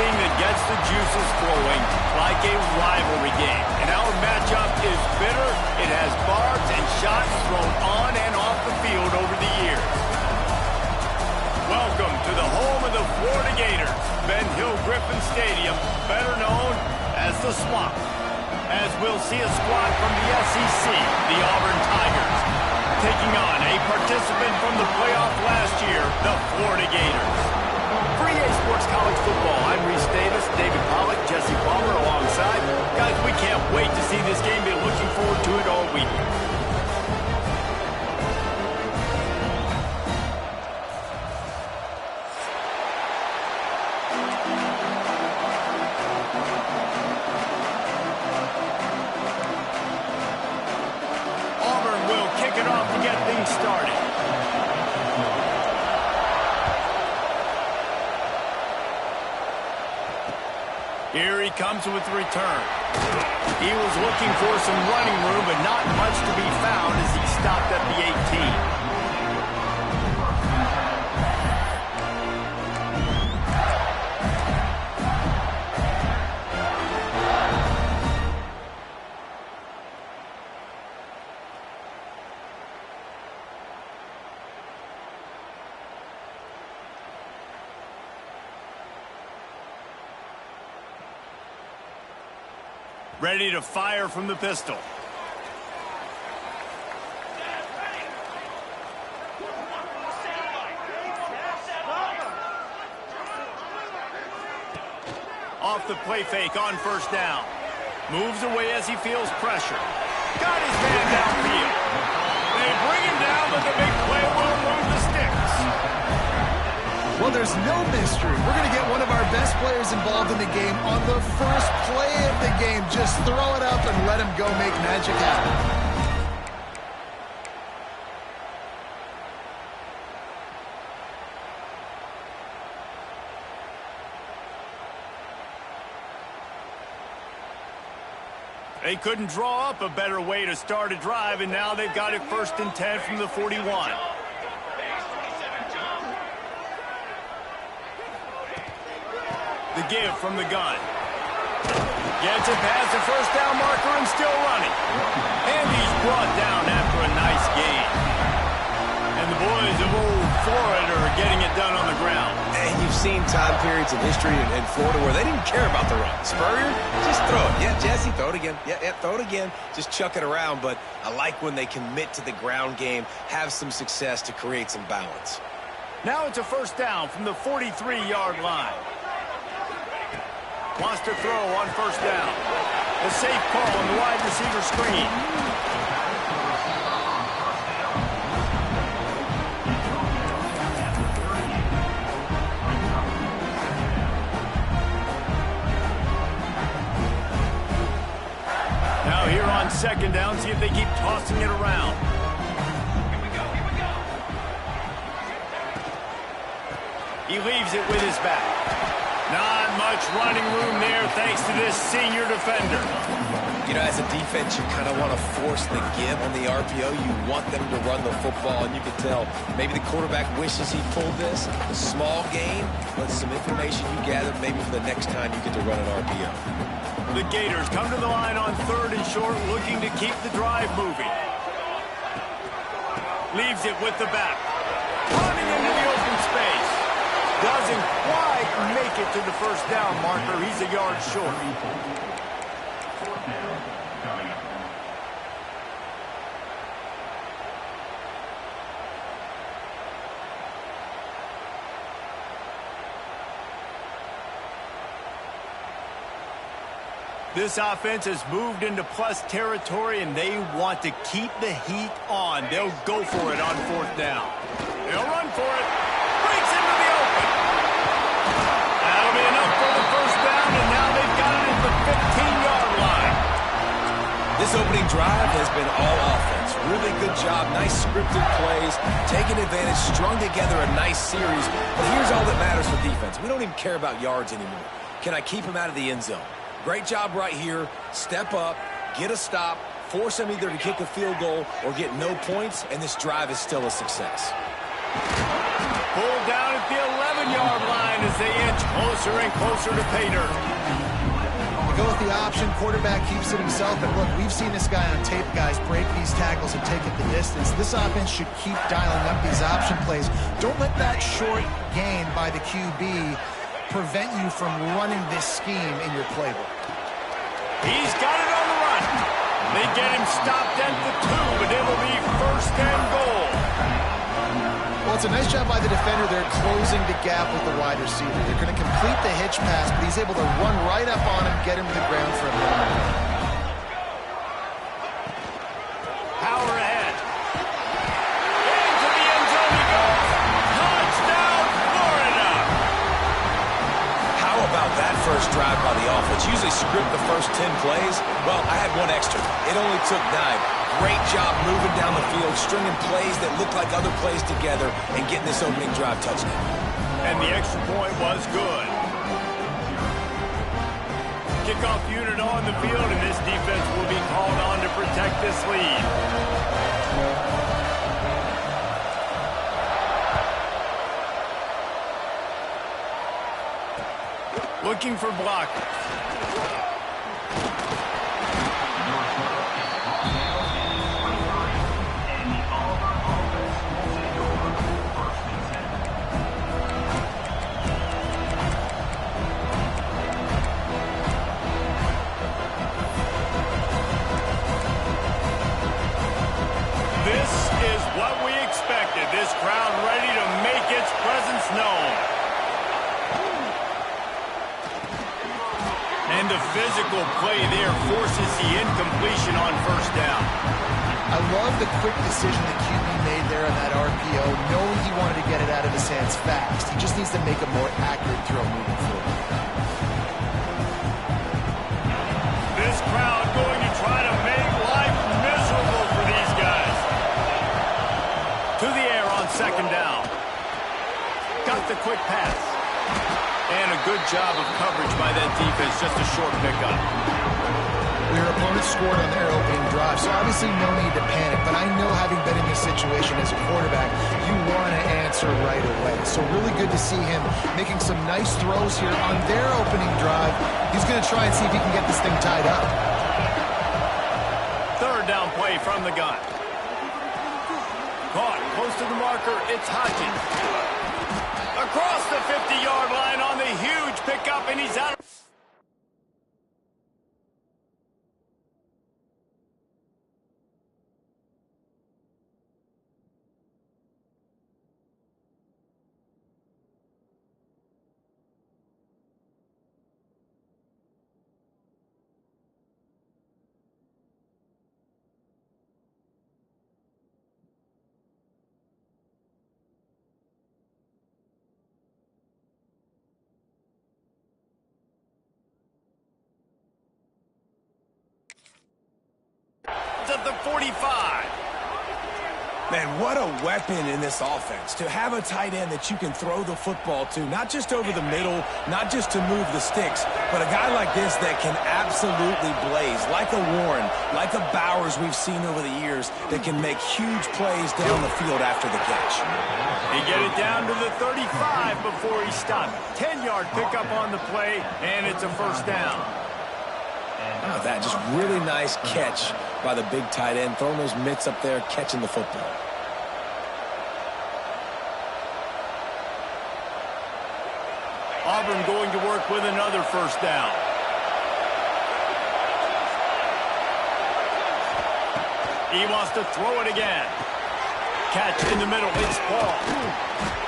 anything that gets the juices flowing, like a rivalry game. And our matchup is bitter. It has barbs and shots thrown on and off the field over the years. Welcome to the home of the Florida Gators, Ben Hill Griffin Stadium, better known as the Swamp. As we'll see a squad from the SEC, the Auburn Tigers, taking on a participant from the playoff last year, the Florida Gators. For EA Sports College Football, I'm Reese Davis, David Pollack, Jesse Palmer alongside. Guys, we can't wait to see this game. Been looking forward to it all week. Auburn will kick it off to get things started. Here he comes with the return. He was looking for some running room, but not much to be found as he stopped at the 18. Ready to fire from the pistol. Off the play fake on first down. Moves away as he feels pressure. Got his man downfield. They bring him down, but the big play will move the sticks. Well, there's no mystery. We're going to get one of our best players involved in the game on the first play of the game. Just throw it up and let him go make magic happen. They couldn't draw up a better way to start a drive, and now they've got it 1st and 10 from the 41. The give from the gun. Gets it past the first down marker and still running. And he's brought down after a nice gain. And the boys of old Florida are getting it done on the ground. And you've seen time periods in history in Florida where they didn't care about the run. Spurrier, just throw it. Yeah, Jesse, throw it again. Yeah, throw it again. Just chuck it around. But I like when they commit to the ground game, have some success to create some balance. Now it's a first down from the 43-yard line. Wants to throw on first down. A safe call on the wide receiver screen. Now here on second down, see if they keep tossing it around. He leaves it with his back. Not much running room there thanks to this senior defender. You know, as a defense, you kind of want to force the give on the RPO. You want them to run the football, and you can tell maybe the quarterback wishes he pulled this. A small gain, but some information you gathered maybe for the next time you get to run an RPO. The Gators come to the line on 3rd and short, looking to keep the drive moving. Leaves it with the back. Running into the open space. Doesn't quite make it to the first down marker. He's a yard short. This offense has moved into plus territory, and they want to keep the heat on. They'll go for it on 4th down. They'll run for it. Breaks into the open. That'll be enough for the first down, and now they've got it at the 15-yard line. This opening drive has been all offense. Really good job. Nice scripted plays. Taking advantage. Strung together a nice series. But here's all that matters for defense. We don't even care about yards anymore. Can I keep him out of the end zone? Great job right here. Step up, get a stop, force them either to kick a field goal or get no points, and this drive is still a success. Pulled down at the 11-yard line as they inch closer and closer to pay dirt. They go with the option. Quarterback keeps it himself. And look, we've seen this guy on tape, guys, break these tackles and take it the distance. This offense should keep dialing up these option plays. Don't let that short gain by the QB prevent you from running this scheme in your playbook. He's got it on the run. They get him stopped at the 2, but it will be first and goal. Well, it's a nice job by the defender. They're closing the gap with the wide receiver. They're going to complete the hitch pass, but he's able to run right up on him, get him to the ground for a minimum. Power ahead. Into the end zone he goes. Touchdown, Florida. How about that first drive by the offense? Usually script the first 10 plays. Well, I had one extra. It only took 9. Great job moving down the field, stringing plays that look like other plays together, and getting this opening drive touchdown. And the extra point was good. Kickoff unit on the field, and this defense will be called on to protect this lead. Looking for blockers. This is what we expected. This crowd ready to make its presence known. And the physical play there forces the incompletion on first down. I love the quick decision the QB made there on that RPO, knowing he wanted to get it out of his hands fast. He just needs to make a more accurate throw moving forward. This crowd going to try to make life miserable for these guys. To the air on second down. Got the quick pass. And a good job of coverage by that defense, just a short pickup. Your opponent scored on their opening drive, so obviously no need to panic, but I know having been in this situation as a quarterback, you want to answer right away. So really good to see him making some nice throws here on their opening drive. He's going to try and see if he can get this thing tied up. Third down play from the gun. Caught close to the marker, it's Hodgins. Across the 50-yard line on the huge pickup, and he's out. At the 45. Man, what a weapon in this offense. To have a tight end that you can throw the football to, not just over the middle, not just to move the sticks, but a guy like this that can absolutely blaze, like a Warren, like a Bowers we've seen over the years, that can make huge plays down the field after the catch. They get it down to the 35 before he stopped. 10-yard pickup on the play, and it's a first down. Oh, that just really nice catch by the big tight end, throwing those mitts up there, catching the football. Auburn going to work with another first down. He wants to throw it again. Catch in the middle, it's Paul.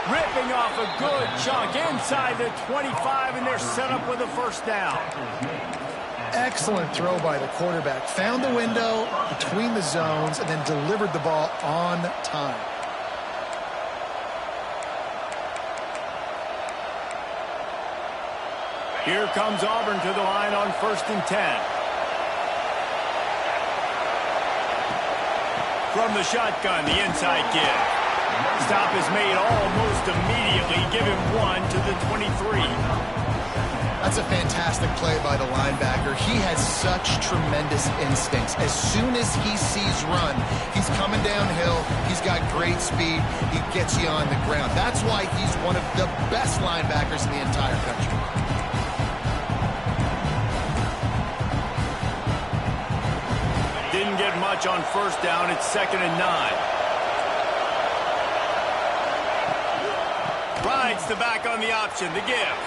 Ripping off a good chunk inside the 25, and they're set up with a first down. Excellent throw by the quarterback. Found the window between the zones and then delivered the ball on time. Here comes Auburn to the line on 1st and 10. From the shotgun, the inside give. Stop is made almost immediately. Give him 1 to the 23. That's a fantastic play by the linebacker. He has such tremendous instincts. As soon as he sees run, he's coming downhill. He's got great speed. He gets you on the ground. That's why he's one of the best linebackers in the entire country. Didn't get much on first down. It's 2nd and 9. Rides the back on the option. The give.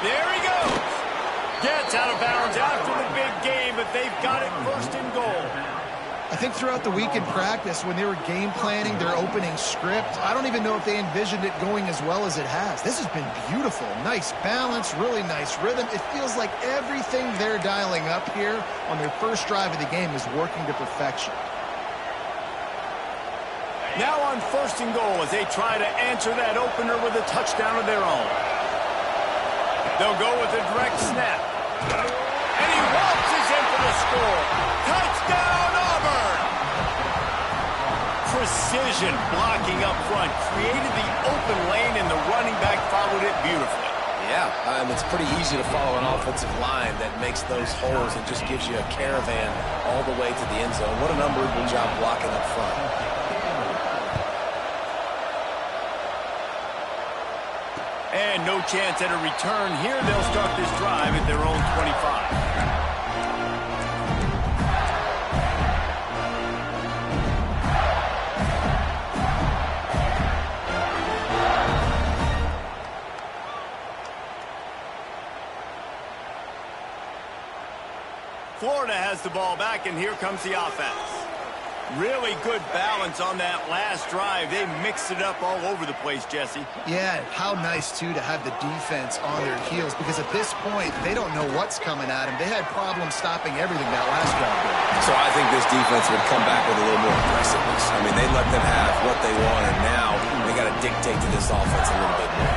There he goes. Gets out of bounds after the big game, but they've got it 1st and goal. I think throughout the week in practice, when they were game planning their opening script, I don't even know if they envisioned it going as well as it has. This has been beautiful. Nice balance, really nice rhythm. It feels like everything they're dialing up here on their first drive of the game is working to perfection. Now on 1st and goal as they try to answer that opener with a touchdown of their own. They'll go with a direct snap. And he waltzes in for the score. Touchdown, Auburn! Precision blocking up front. Created the open lane, and the running back followed it beautifully. Yeah, it's pretty easy to follow an offensive line that makes those holes and just gives you a caravan all the way to the end zone. What an unbelievable job blocking up front. And no chance at a return here. They'll start this drive at their own 25. Florida has the ball back, and here comes the offense. Really good balance on that last drive. They mixed it up all over the place, Jesse. Yeah, how nice, too, to have the defense on their heels, because at this point, they don't know what's coming at them. They had problems stopping everything that last drive. So I think this defense would come back with a little more aggressiveness. I mean, they let them have what they want, and now they got to dictate to this offense a little bit more.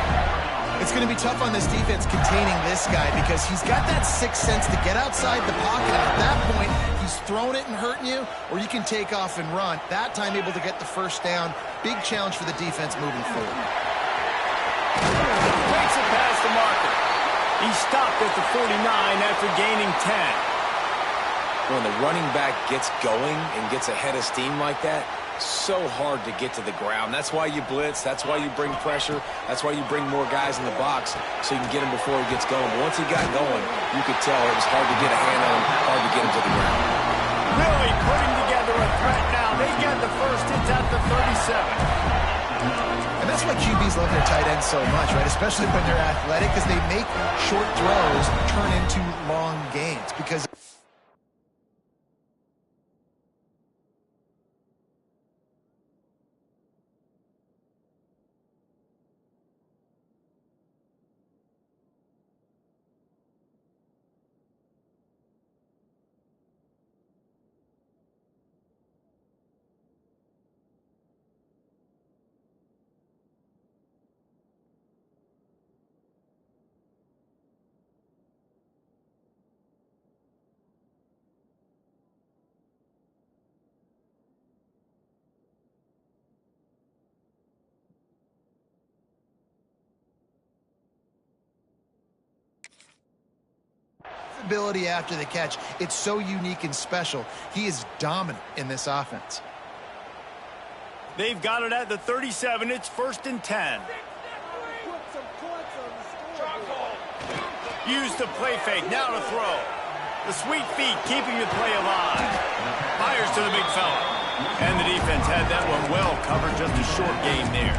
It's going to be tough on this defense containing this guy because he's got that sixth sense to get outside the pocket. And at that point, he's throwing it and hurting you, or you can take off and run. That time able to get the first down. Big challenge for the defense moving forward. Breaks it past the marker. He stopped at the 49 after gaining 10. When the running back gets going and gets ahead of steam like that, so hard to get to the ground. That's why you blitz. That's why you bring pressure. That's why you bring more guys in the box so you can get him before he gets going. But once he got going, you could tell it was hard to get a hand on him, hard to get him to the ground. Really putting together a threat now. They get the first. It's at the 37. And that's why QBs love their tight ends so much, right? Especially when they're athletic, because they make short throws turn into long gains. Because ability after the catch, it's so unique and special. He is dominant in this offense. They've got it at the 37. It's 1st and 10. Use the play fake. Now to throw. The sweet feet keeping the play alive. Fires to the big fella. And the defense had that one well covered. Just a short game there.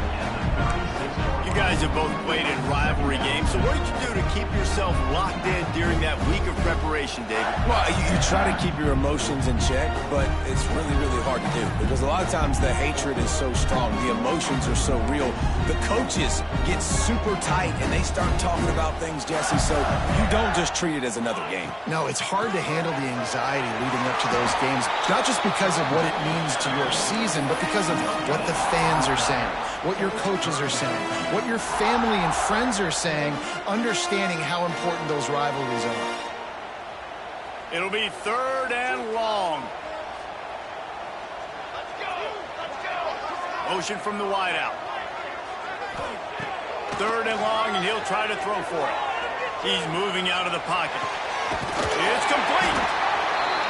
You guys have both played in rivalry games, so what did you do to keep yourself locked in during that week of preparation, David? Well, you try to keep your emotions in check, but it's really, really hard to do because a lot of times the hatred is so strong. The emotions are so real. The coaches get super tight, and they start talking about things, Jesse, so you don't just treat it as another game. No, it's hard to handle the anxiety leading up to those games, not just because of what it means to your season, but because of what the fans are saying, what your coaches are saying, what your family and friends are saying, understanding how important those rivalries are. It'll be 3rd and long. Motion from the wideout. 3rd and long, and he'll try to throw for it. He's moving out of the pocket. It's complete.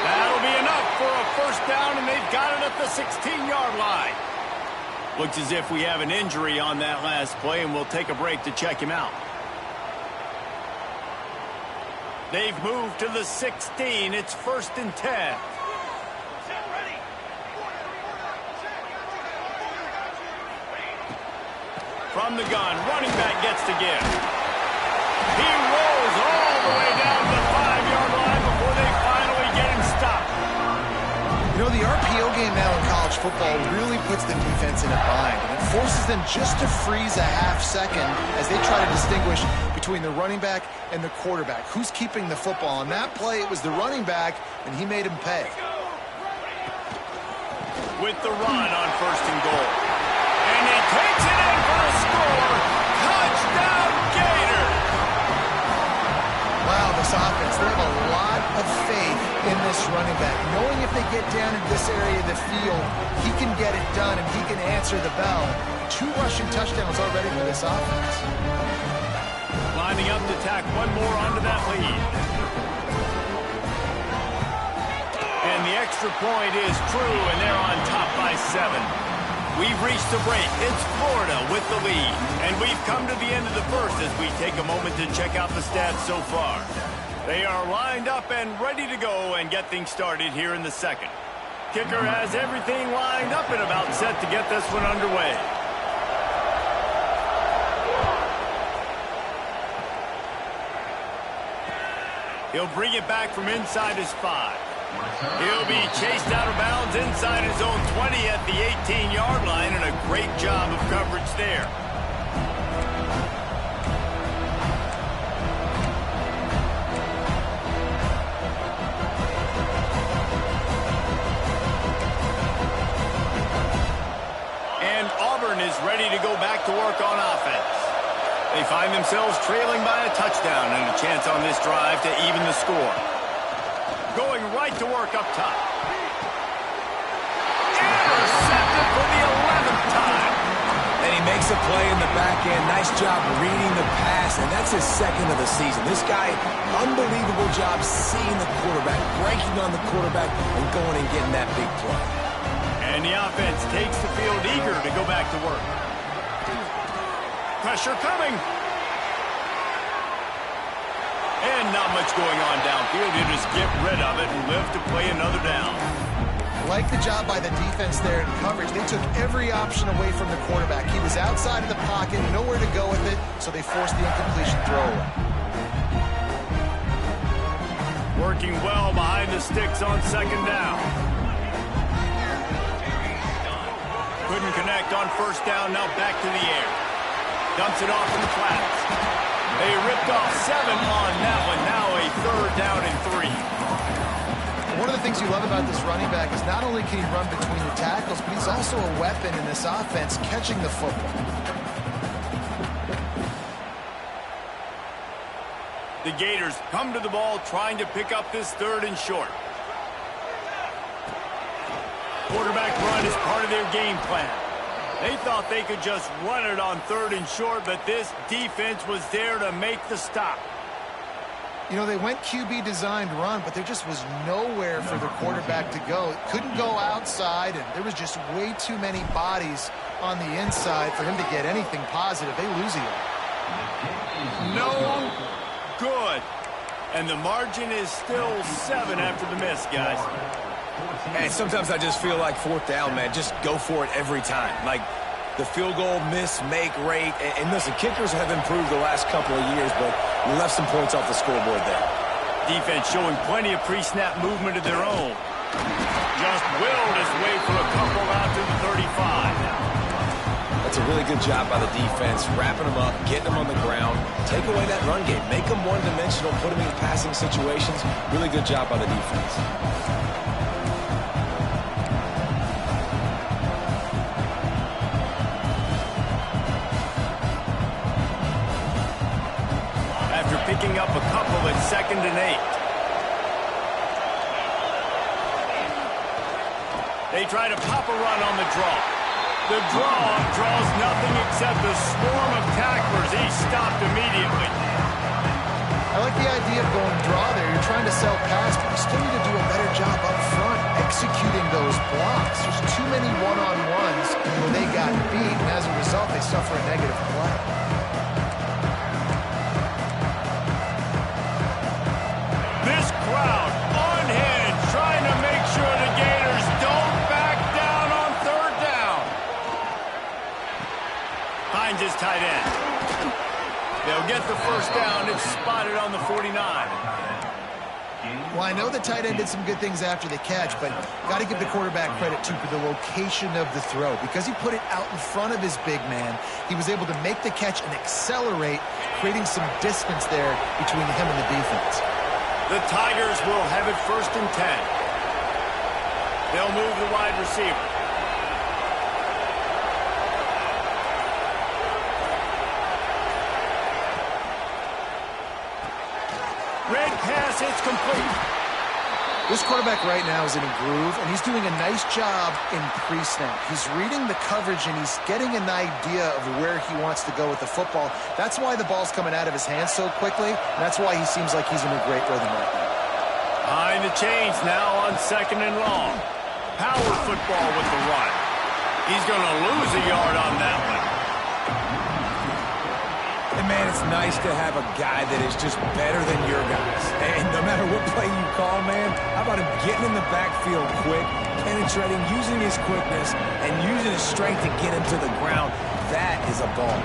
That'll be enough for a 1st down, and they've got it at the 16-yard line. Looks as if we have an injury on that last play, and we'll take a break to check him out. They've moved to the 16. It's 1st and 10. From the gun, running back gets to give. He rolls all the way down to the 5-yard line before they finally get him stopped. You know, the RPO game now in college football really puts the defense in a bind, and it forces them just to freeze a half second as they try to distinguish between the running back and the quarterback. Who's keeping the football? On that play, it was the running back, and he made him pay. With the run on 1st and goal. And he takes it in for a score. Touchdown, Gator! Wow, this offense, they have a lot of faith in this running back. Knowing if they get down in this area of the field, he can get it done and he can answer the bell. 2 rushing touchdowns already for this offense. Lining up to tack one more onto that lead. And the extra point is true, and they're on top by 7. We've reached the break. It's Florida with the lead. And we've come to the end of the 1st as we take a moment to check out the stats so far. They are lined up and ready to go and get things started here in the 2nd. Kicker has everything lined up and about set to get this one underway. He'll bring it back from inside his 5. He'll be chased out of bounds inside his own 20 at the 18-yard line, and a great job of coverage there. And Auburn is ready to go back to work on offense. They find themselves trailing by a touchdown and a chance on this drive to even the score. Going right to work up top. Intercepted for the 11th time. And he makes a play in the back end. Nice job reading the pass, and that's his 2nd of the season. This guy, unbelievable job seeing the quarterback, breaking on the quarterback, and going and getting that big play. And the offense takes the field eager to go back to work. Pressure coming. And not much going on downfield. You just get rid of it and live to play another down. Like the job by the defense there in coverage. They took every option away from the quarterback. He was outside of the pocket, nowhere to go with it, so they forced the incompletion throwaway. Working well behind the sticks on 2nd down. Couldn't connect on 1st down, now back to the air. Dumps it off in the flats. They ripped off 7 on that one. Now a 3rd down and 3. One of the things you love about this running back is not only can he run between the tackles, but he's also a weapon in this offense, catching the football. The Gators come to the ball trying to pick up this 3rd and short. Quarterback run is part of their game plan. They thought they could just run it on 3rd and short, but this defense was there to make the stop. You know, they went QB designed run, but there just was nowhere for the quarterback to go. It couldn't go outside, and there was just way too many bodies on the inside for him to get anything positive. They lose it. No good. And the margin is still 7 after the miss, guys. And sometimes I just feel like 4th down, man, just go for it every time. Like the field goal miss-make rate. And listen, kickers have improved the last couple of years, but we left some points off the scoreboard there. Defense showing plenty of pre-snap movement of their own. Just willed his way for a couple out to the 35. That's a really good job by the defense, wrapping them up, getting them on the ground. Take away that run game. Make them one-dimensional, put them in passing situations. Really good job by the defense. Picking up a couple at 2nd and 8. They try to pop a run on the draw. The draw draws nothing except a swarm of tacklers. He's stopped immediately. I like the idea of going draw there. You're trying to sell pass, but you still need to do a better job up front executing those blocks. There's too many one-on-ones where they got beat, and as a result, they suffer a negative play. This crowd unhinged, trying to make sure the Gators don't back down on third down. Hines is tight end. They'll get the first down. It's spotted on the 49. Well, I know the tight end did some good things after the catch, but got to give the quarterback credit, too, for the location of the throw. Because he put it out in front of his big man, he was able to make the catch and accelerate, creating some distance there between him and the defense. The Tigers will have it 1st and 10. They'll move the wide receiver. Red pass, it's complete. This quarterback right now is in a groove, and he's doing a nice job in pre-snap. He's reading the coverage, and he's getting an idea of where he wants to go with the football. That's why the ball's coming out of his hands so quickly, and that's why he seems like he's in a great rhythm right now. Behind the chains now on 2nd and long. Power football with the run. He's going to lose a yard on that one. And, man, it's nice to have a guy that is just better than your guys. And no matter what play you call, man, how about him getting in the backfield quick, penetrating, using his quickness, and using his strength to get him to the ground. That is a ball.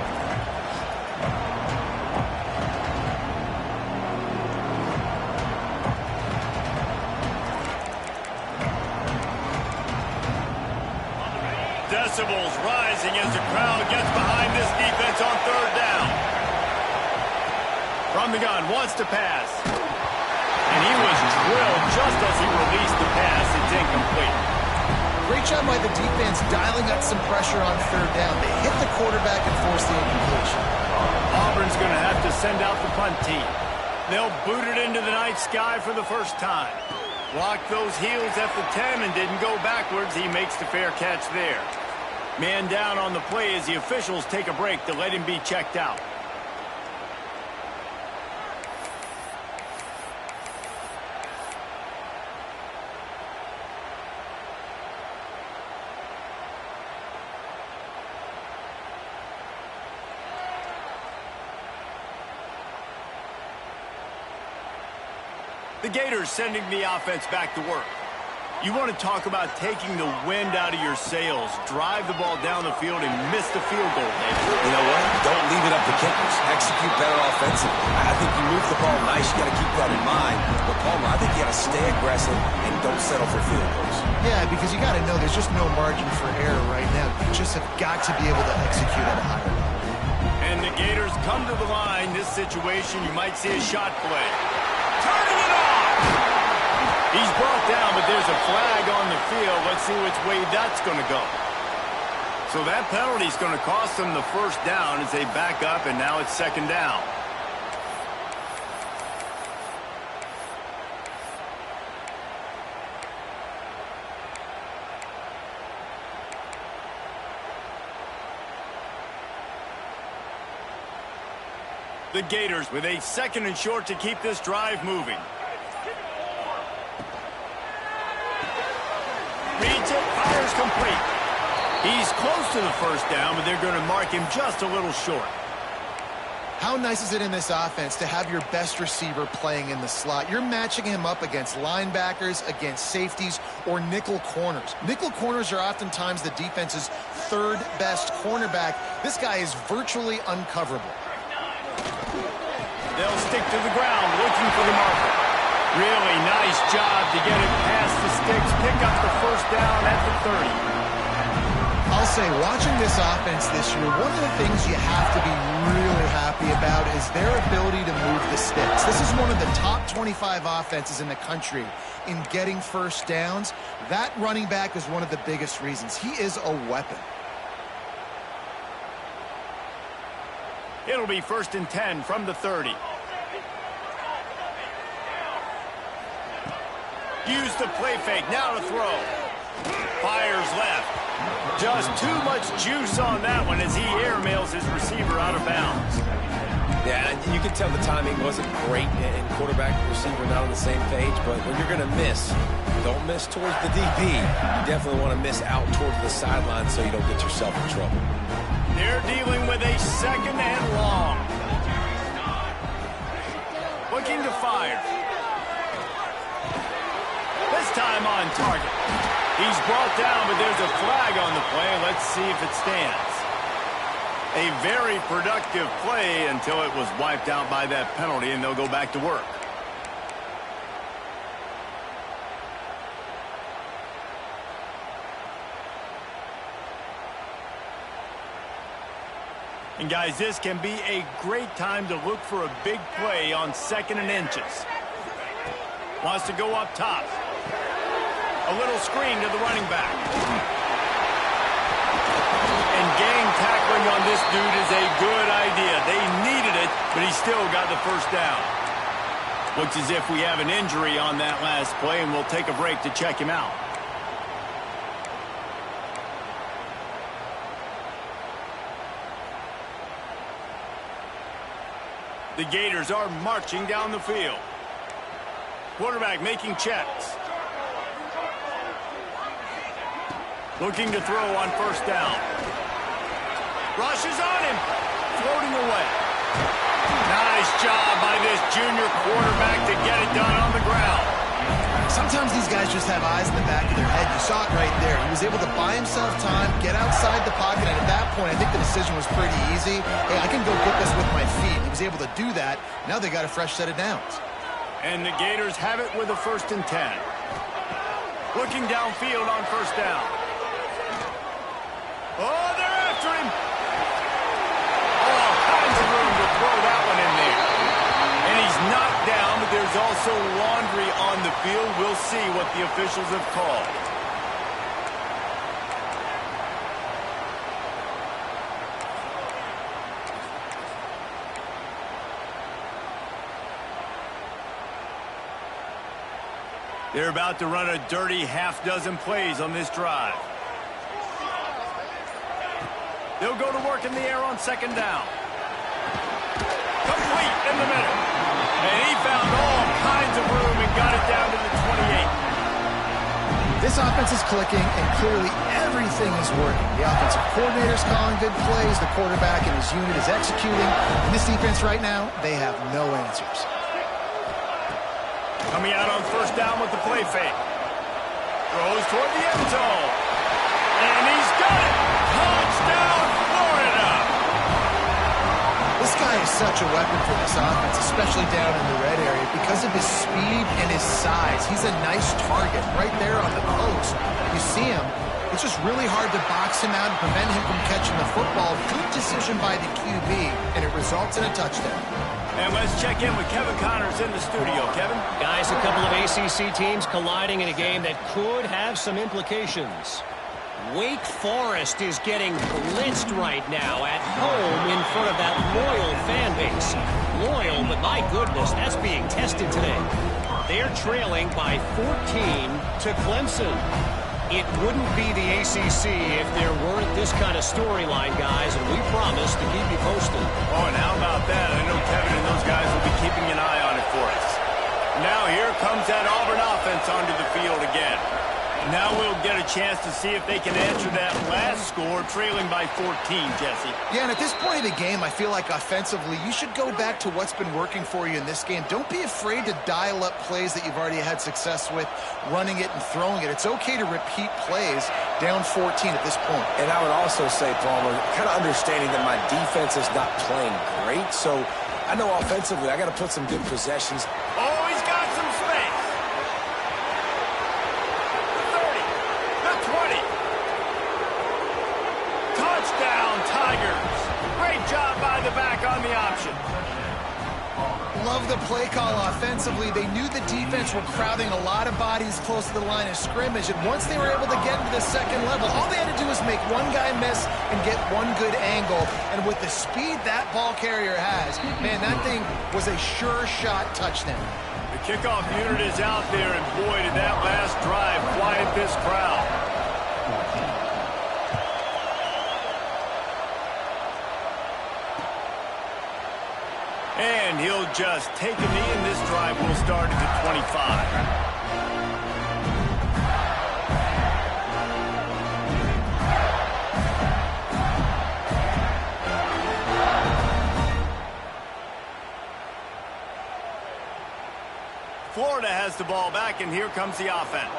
Decibels rising as the crowd gets behind this defense on 3rd down. From the gun, wants to pass. And he was drilled just as he released the pass. It's incomplete. Great job by the defense dialing up some pressure on 3rd down. They hit the quarterback and forced the incompletion. Auburn's going to have to send out the punt team. They'll boot it into the night sky for the first time. Blocked those heels at the 10 and didn't go backwards. He makes the fair catch there. Man down on the play as the officials take a break to let him be checked out. The Gators sending the offense back to work. You want to talk about taking the wind out of your sails. Drive the ball down the field and miss the field goal, David. You know what? Don't leave it up to kickers. Execute better offensively. I think you move the ball nice. You got to keep that in mind. But, Palmer, I think you got to stay aggressive and don't settle for field goals. Yeah, because you got to know there's just no margin for error right now. You just have got to be able to execute at a higher level. And the Gators come to the line. This situation, you might see a shot play. Turning it on! He's brought down, but there's a flag on the field. Let's see which way that's going to go. So that penalty is going to cost them the first down as they back up, and now it's 2nd down. The Gators with a 2nd and short to keep this drive moving. Reads it, fires complete. He's close to the first down, but they're going to mark him just a little short. How nice is it in this offense to have your best receiver playing in the slot? You're matching him up against linebackers, against safeties, or nickel corners. Nickel corners are oftentimes the defense's 3rd best cornerback. This guy is virtually uncoverable. They'll stick to the ground looking for the marker. Really nice job to get it past the sticks, pick up the first down at the 30. I'll say, watching this offense this year, one of the things you have to be really happy about is their ability to move the sticks. This is one of the top 25 offenses in the country in getting first downs. That running back is one of the biggest reasons. He is a weapon. It'll be 1st and 10 from the 30. Use the play fake, now to throw. Fires left. Just too much juice on that one as he airmails his receiver out of bounds. Yeah, and you can tell the timing wasn't great, and quarterback and receiver not on the same page, but when you're going to miss, don't miss towards the DB. You definitely want to miss out towards the sideline so you don't get yourself in trouble. They're dealing with a 2nd and long. Looking to fire. This time on target. He's brought down, but there's a flag on the play. Let's see if it stands. A very productive play until it was wiped out by that penalty, and they'll go back to work. And guys, this can be a great time to look for a big play on 2nd and inches. Wants to go up top. A little screen to the running back. And gang tackling on this dude is a good idea. They needed it, but he still got the first down. Looks as if we have an injury on that last play, and we'll take a break to check him out. The Gators are marching down the field. Quarterback making checks. Looking to throw on 1st down. Rushes on him. Floating away. Nice job by this junior quarterback to get it done on the ground. Sometimes these guys just have eyes in the back of their head. You saw it right there. He was able to buy himself time, get outside the pocket, and at that point, I think the decision was pretty easy. Hey, I can go get this with my feet. He was able to do that. Now they got a fresh set of downs. And the Gators have it with a 1st and 10. Looking downfield on 1st down. Oh, they're after him. All kinds of room to throw that one in there. And he's knocked down, but there's also laundry on the field. We'll see what the officials have called. They're about to run a dirty half-dozen plays on this drive. They'll go to work in the air on 2nd down. Complete in the middle. And he found all kinds of room and got it down to the 28. This offense is clicking, and clearly everything is working. The offensive coordinator's calling good plays. The quarterback and his unit is executing. And this defense right now, they have no answers. Coming out on 1st down with the play fake. Throws toward the end zone. And he's got it. Touchdown, Florida. This guy is such a weapon for this offense, especially down in the red area. Because of his speed and his size, he's a nice target right there on the post. You see him. It's just really hard to box him out and prevent him from catching the football. Good decision by the QB, and it results in a touchdown. And let's check in with Kevin Connors in the studio. Kevin? Guys, a couple of ACC teams colliding in a game that could have some implications. Wake Forest is getting blitzed right now at home in front of that loyal fan base. Loyal, but my goodness, that's being tested today. They're trailing by 14 to Clemson. It wouldn't be the ACC if there weren't this kind of storyline, guys, and we promise to keep you posted. Oh, and how about that? I know Kevin and those guys will be keeping an eye on it for us. Now here comes that Auburn offense onto the field again. Now we'll get a chance to see if they can answer that last score, trailing by 14, Jesse. Yeah, and at this point of the game, I feel like offensively, you should go back to what's been working for you in this game. Don't be afraid to dial up plays that you've already had success with, running it and throwing it. It's okay to repeat plays down 14 at this point. And I would also say, Palmer, kind of understanding that my defense is not playing great, so I know offensively I got to put some good possessions. Oh, he's got some space. Touchdown, Tigers. Great job by the back on the option. Love the play call offensively. They knew the defense were crowding a lot of bodies close to the line of scrimmage, and once they were able to get into the second level, all they had to do was make one guy miss and get one good angle. And with the speed that ball carrier has, man, that thing was a sure shot touchdown. The kickoff unit is out there, and boy, did that last drive quiet this crowd. And he'll just take a knee, and this drive will start at the 25. Florida has the ball back, and here comes the offense.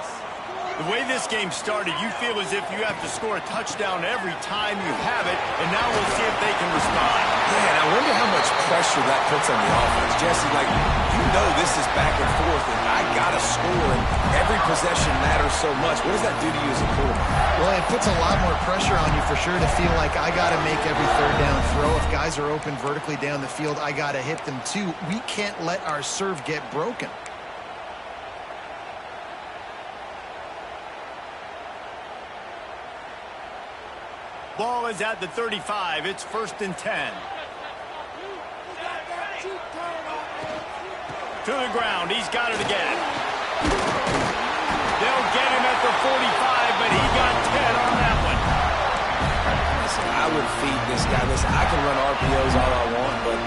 The way this game started, you feel as if you have to score a touchdown every time you have it, and now we'll see if they can respond. Yeah, and I wonder how much pressure that puts on the offense. Jesse, like, you know this is back and forth, and I got to score, and every possession matters so much. What does that do to you as a quarterback? Well, it puts a lot more pressure on you for sure to feel like I got to make every third down throw. If guys are open vertically down the field, I got to hit them too. We can't let our serve get broken. Ball is at the 35. It's 1st and 10. To the ground. He's got it again. They'll get him at the 45, but he got 10 on that one. Listen, I would feed this guy. Listen, I can run RPOs all I want, but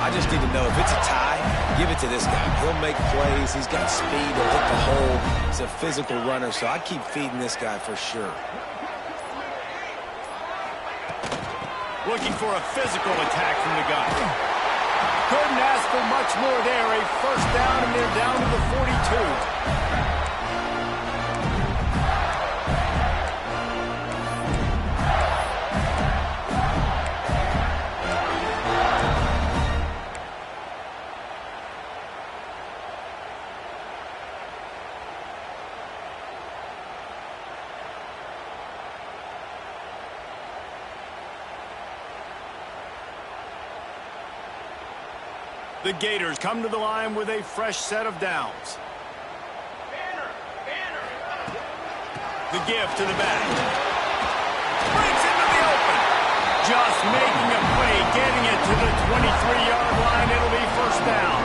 I just need to know if it's a tie, give it to this guy. He'll make plays. He's got speed. He'll hit the hole. He's a physical runner, so I keep feeding this guy for sure. Looking for a physical attack from the gun. Couldn't ask for much more there. A 1st down, and they're down to the 42. The Gators come to the line with a fresh set of downs. The give to the back. Brings into the open. Just making a play, getting it to the 23-yard line. It'll be 1st down.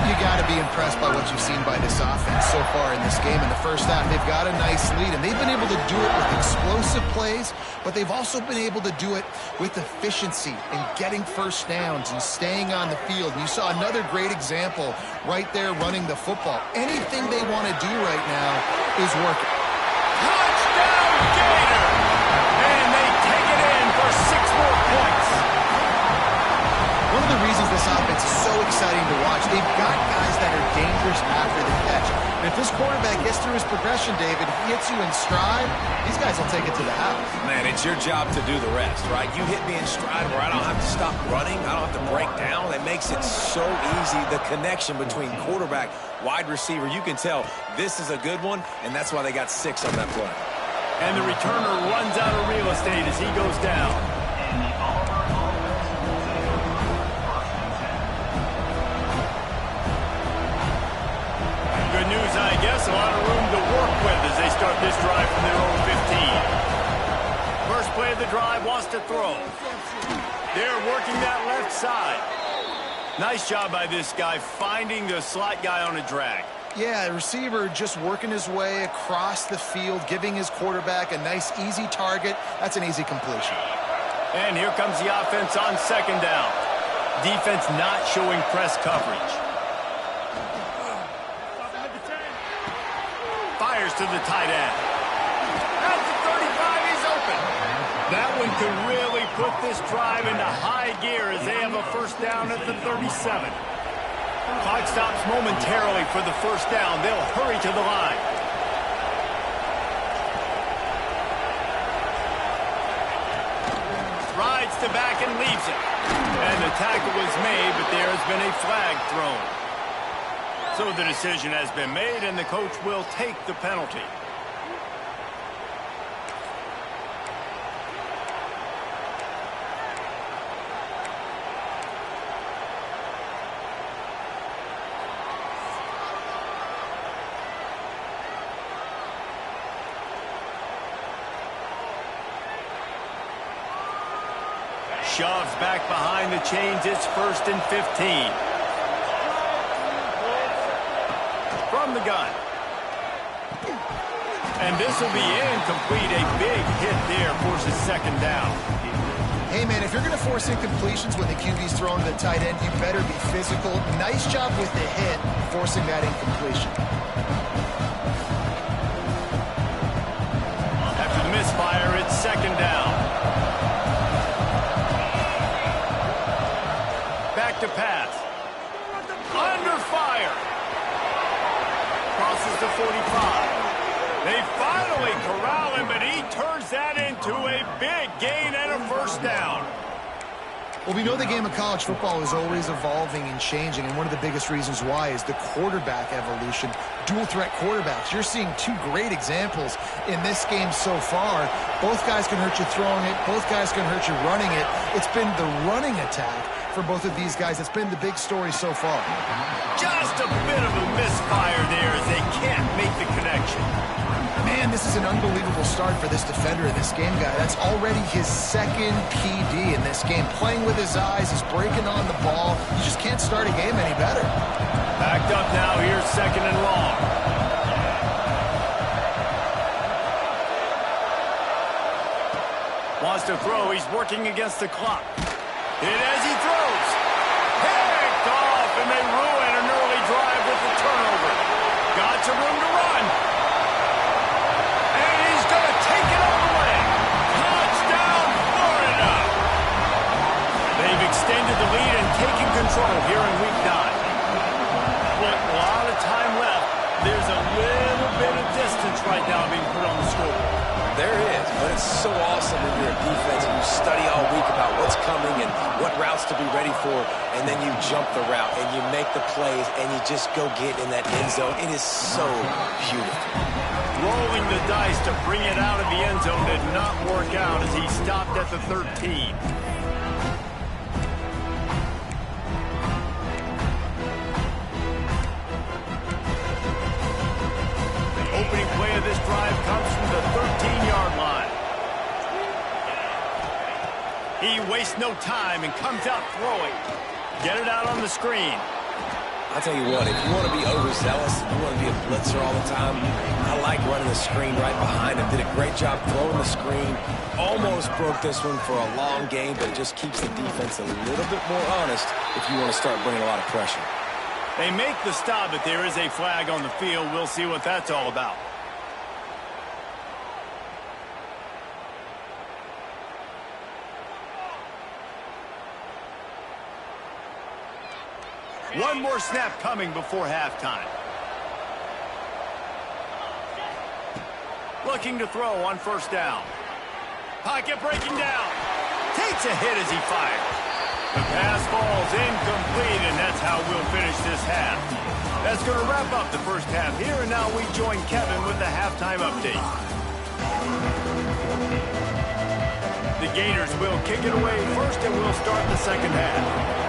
You got to be impressed by what you've seen by this offense so far in this game. In the first half, they've got a nice lead, and they've been able to do it with explosive plays, but they've also been able to do it with efficiency and getting 1st downs and staying on the field. And you saw another great example right there running the football. Anything they want to do right now is working. Touchdown, Gator! And they take it in for 6 more points. One of the reasons this offense is so exciting to watch, they've got guys that are dangerous after the catch. And if this quarterback gets through his progression, David, he hits you in stride, these guys will take it to the house. Man, it's your job to do the rest, right? You hit me in stride where I don't have to stop running. I don't have to break down. It makes it so easy. The connection between quarterback, wide receiver, you can tell this is a good one, and that's why they got 6 on that play. And the returner runs out of real estate as he goes down. Good news, I guess. A lot of room to work with as they start this drive from their own 15. First play of the drive, wants to throw. They're working that left side. Nice job by this guy finding the slot guy on a drag. Yeah, the receiver just working his way across the field, giving his quarterback a nice, easy target. That's an easy completion. And here comes the offense on 2nd down. Defense not showing press coverage. Fires to the tight end. At the 35, he's open. That one could really put this drive into high gear as they have a 1st down at the 37. Clock stops momentarily for the 1st down. They'll hurry to the line. Rides to back and leaves it. And the tackle was made, but there has been a flag thrown. So the decision has been made, and the coach will take the penalty. Shoves back behind the chains. It's 1st and 15. From the gun. And this will be incomplete. A big hit there forces 2nd down. Hey, man, if you're going to force incompletions when the QB's throwing to the tight end, you better be physical. Nice job with the hit, forcing that incompletion. After the misfire, it's second down. Back to pass. Under fire. Crosses the 45. They finally corral him, but he turns that into a big gain and a first down. Well, we know the game of college football is always evolving and changing, and one of the biggest reasons why is the quarterback evolution. Dual threat quarterbacks. You're seeing two great examples in this game so far. Both guys can hurt you throwing it. Both guys can hurt you running it. It's been the running attack for both of these guys. It's been the big story so far. Just a bit of a misfire there as they can't make the connection. Man, this is an unbelievable start for this defender in this game, guy. That's already his second PD in this game. Playing with his eyes, he's breaking on the ball. You just can't start a game any better. Backed up now, here's second and long. Wants to throw, he's working against the clock. Hit as he throws. Picked off, and they ruin an early drive with the turnover. Got some room to run. And he's going to take it all the way. Touchdown, Florida. They've extended the lead and taken control here in week 9. With a lot of time left, there's a little bit of distance right now being put on the scoreboard. There is, but it's so awesome when you're a defense and you study all week about what's coming and what routes to be ready for, and then you jump the route and you make the plays and you just go get in that end zone. It is so beautiful. Rolling the dice to bring it out of the end zone did not work out as he stopped at the 13. Opening play of this drive comes from the 13-yard line. He wastes no time and comes out throwing. Get it out on the screen. I'll tell you what, if you want to be overzealous and you want to be a blitzer all the time, I like running the screen right behind him. Did a great job throwing the screen. Almost broke this one for a long game, but it just keeps the defense a little bit more honest if you want to start bringing a lot of pressure. They make the stop, but there is a flag on the field. We'll see what that's all about. One more snap coming before halftime. Looking to throw on first down. Pocket breaking down. Takes a hit as he fires. The pass falls incomplete, and that's how we'll finish this half. That's going to wrap up the first half here, and now we join Kevin with the halftime update. The Gators will kick it away first, and we'll start the second half.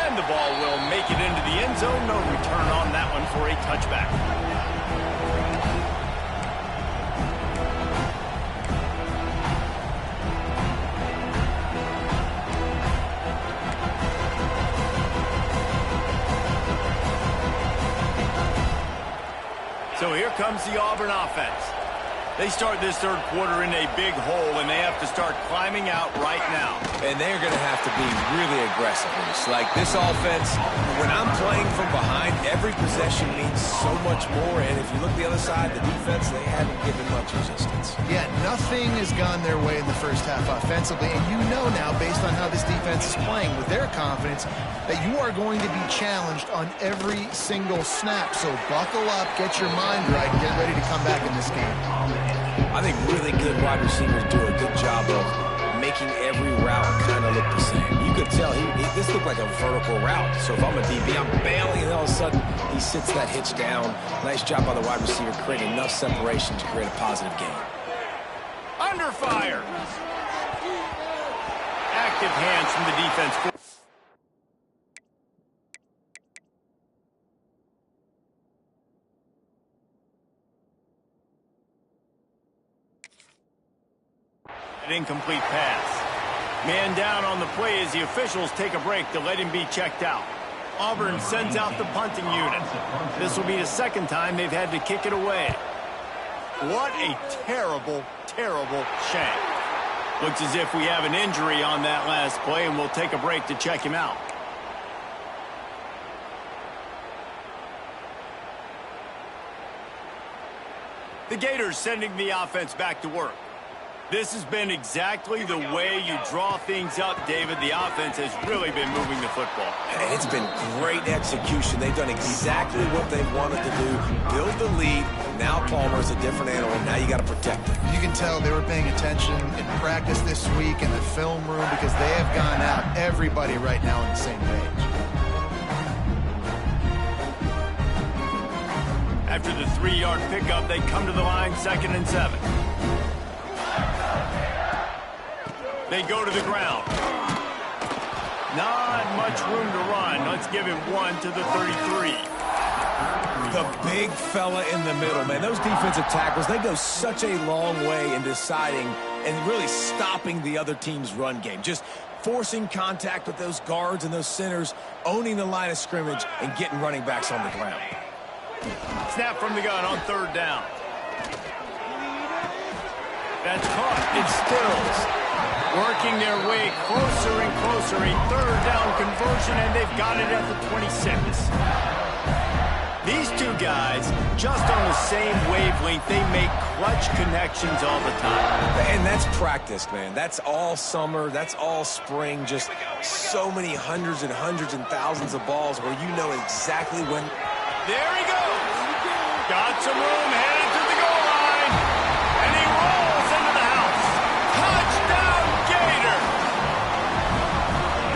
And the ball will make it into the end zone. No return on that one for a touchback. So here comes the Auburn offense. They start this third quarter in a big hole, and they have to start climbing out right now. And they're going to have to be really aggressive. It's like this offense, when I'm playing from behind, every possession means so much more. And if you look the other side, the defense, they haven't given much resistance. Yeah, nothing has gone their way in the first half offensively. And you know now, based on how this defense is playing with their confidence, that you are going to be challenged on every single snap. So buckle up, get your mind right, and get ready to come back in this game. I think really good wide receivers do a good job of making every route kind of look the same. You could tell this looked like a vertical route. So if I'm a DB, I'm bailing, and all of a sudden he sits that hitch down. Nice job by the wide receiver, creating enough separation to create a positive gain. Under fire. Active hands from the defense. An incomplete pass. Man down on the play as the officials take a break to let him be checked out. Auburn sends out the punting unit. This will be the second time they've had to kick it away. What a terrible, terrible shame. Looks as if we have an injury on that last play, and we'll take a break to check him out. The Gators sending the offense back to work. This has been exactly the way you draw things up, David. The offense has really been moving the football. It's been great execution. They've done exactly what they wanted to do. Build the lead. Now Palmer's a different animal. Now you got to protect him. You can tell they were paying attention in practice this week in the film room because they have gone out, everybody right now on the same page. After the 3-yard pickup, they come to the line, 2nd and 7. They go to the ground. Not much room to run. Let's give him 1 to the 33. The big fella in the middle, man. Those defensive tackles, they go such a long way in deciding and really stopping the other team's run game. Just forcing contact with those guards and those centers, owning the line of scrimmage, and getting running backs on the ground. Snap from the gun on 3rd down. That's caught. It's Stills. Working their way closer and closer. A 3rd down conversion, and they've got it at the 26. These two guys, just on the same wavelength, they make clutch connections all the time. And that's practice, man. That's all summer. That's all spring. Just so many hundreds and hundreds and thousands of balls where you know exactly when. There he goes. Got some room, headed to the goal line. And he rolls into the house. Touchdown, Gator.